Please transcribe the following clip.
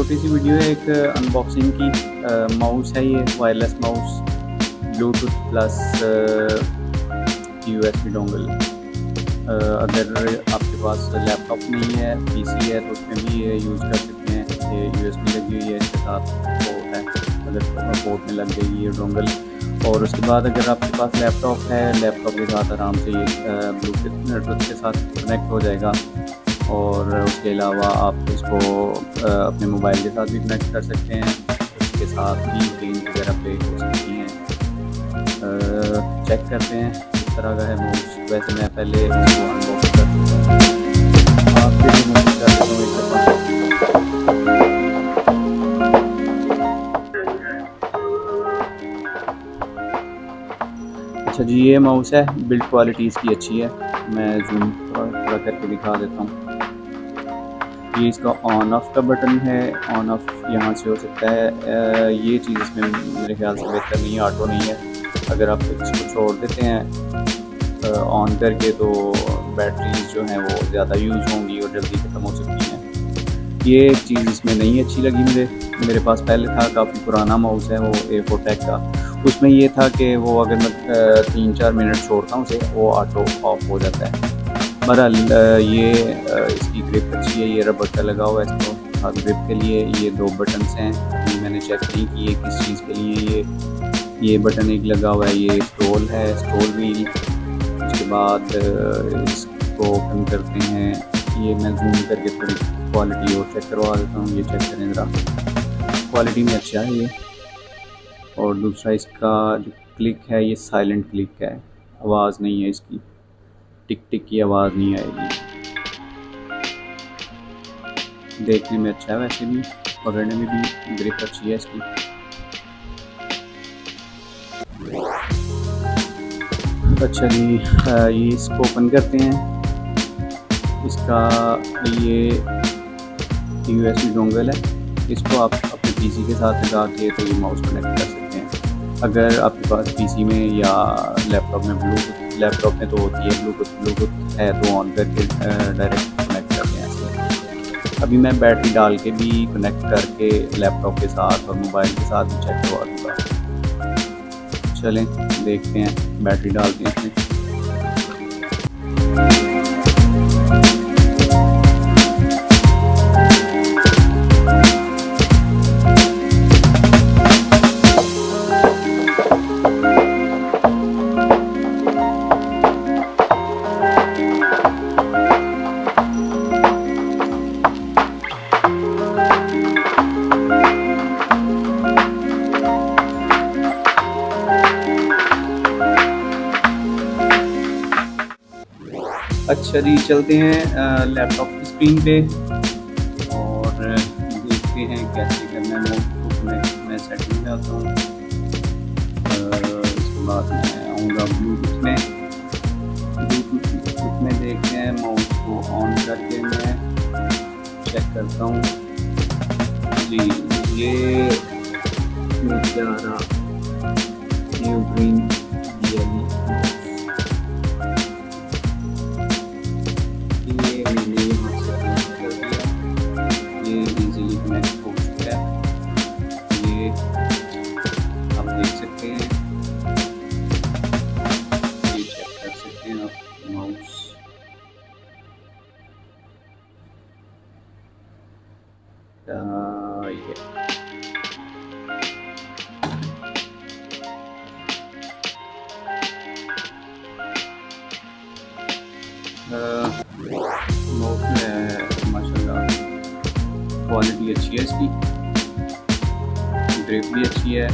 छोटी सी वीडियो है एक अनबॉक्सिंग की। माउस है ये, wireless mouse, Bluetooth plus USB dongle. अगर आपके पास लैपटॉप नहीं है, पीसी है, तो उसमें भी ये यूज़ कर सकते हैं। ये USB लगी हुई है, इसके साथ पोर्ट है, अगर पोर्ट में लग गई ये डोंगल। और उसके बाद अगर आपके पास लैपटॉप है, लैपटॉप के साथ आराम से ये ब्लूटूथ के साथ कनेक्ट हो जाएगा। और उसके अलावा आप इसको अपने मोबाइल के साथ भी कनेक्ट कर सकते हैं, उसके साथ ही गेम वगैरह प्ले हो सकती हैं। चेक करते हैं किस तरह का है माउस। वैसे मैं पहले इसको अनबॉक्स कर चुका हूँ, आपके लिए मैं कर देता हूँ एक दफ़ा। अच्छा जी, ये माउस है, बिल्ड क्वालिटी इसकी अच्छी है। मैं जूम थोड़ा करके दिखा देता हूँ। ये इसका ऑन ऑफ का बटन है, ऑन ऑफ यहाँ से हो सकता है। ये चीज़ इसमें मेरे ख्याल से बेहतर नहीं है, ऑटो नहीं है। अगर आप इसको छोड़ देते हैं ऑन करके तो बैटरीज जो हैं वो ज़्यादा यूज़ होंगी और जल्दी ख़त्म हो सकती हैं। ये एक चीज़ इसमें नहीं अच्छी लगी मेरे पास पहले था, काफ़ी पुराना माउस है वो A4 टेक का। उसमें ये था कि वो अगर मैं 3-4 मिनट छोड़ता हूँ उसे, वो ऑटो ऑफ हो जाता है। बहरहाल ये इसकी ग्रिप अच्छी है। ये रबर का लगा हुआ है इसको हाथ ग्रिप के लिए। ये 2 बटन्स हैं, ये मैंने चेक नहीं किए किस चीज़ के लिए। ये बटन एक लगा हुआ है, ये स्टॉल है, स्टॉल व्हील। उसके बाद इसको ओपन करते हैं। ये मैं जूम करके थोड़ी क्वालिटी और चेक करवा देता हूँ। ये चेक करें ज़रा, क्वालिटी में अच्छा है ये। और दूसरा इसका जो क्लिक है ये साइलेंट क्लिक है, आवाज़ नहीं है इसकी, टिक टिक की आवाज़ नहीं आएगी। देखने में अच्छा है वैसे भी, पकड़ने में भी ग्रिप अच्छी है इसकी। अच्छा जी, ये इसको ओपन करते हैं। इसका ये USB डोंगल है, इसको आप अपने पीसी के साथ लगा के तो ये माउस कनेक्ट कर सकते हैं। अगर आपके पास पीसी में या लैपटॉप में लैपटॉप में तो होती है ब्लूटूथ है तो ऑन करके डायरेक्ट कनेक्ट करते हैं ऐसे। अभी मैं बैटरी डाल के भी कनेक्ट करके लैपटॉप के साथ और मोबाइल के साथ भी चेक करवा दूँगा। चलें देखते हैं, बैटरी डालते हैं इसमें। अच्छा जी, चलते हैं लैपटॉप की स्क्रीन पे और देखते हैं कैसे करना है। नोटबुक में मैं सेटिंग में आता हूँ। इसके बाद मैं आऊँगा ब्लूटूथ में। ब्लूटूथ में देखते हैं, माउस को ऑन करके मैं चेक करता हूँ जी। ये UGREEN माउस में माशाल्लाह क्वालिटी अच्छी है इसकी, ग्रिप भी अच्छी है।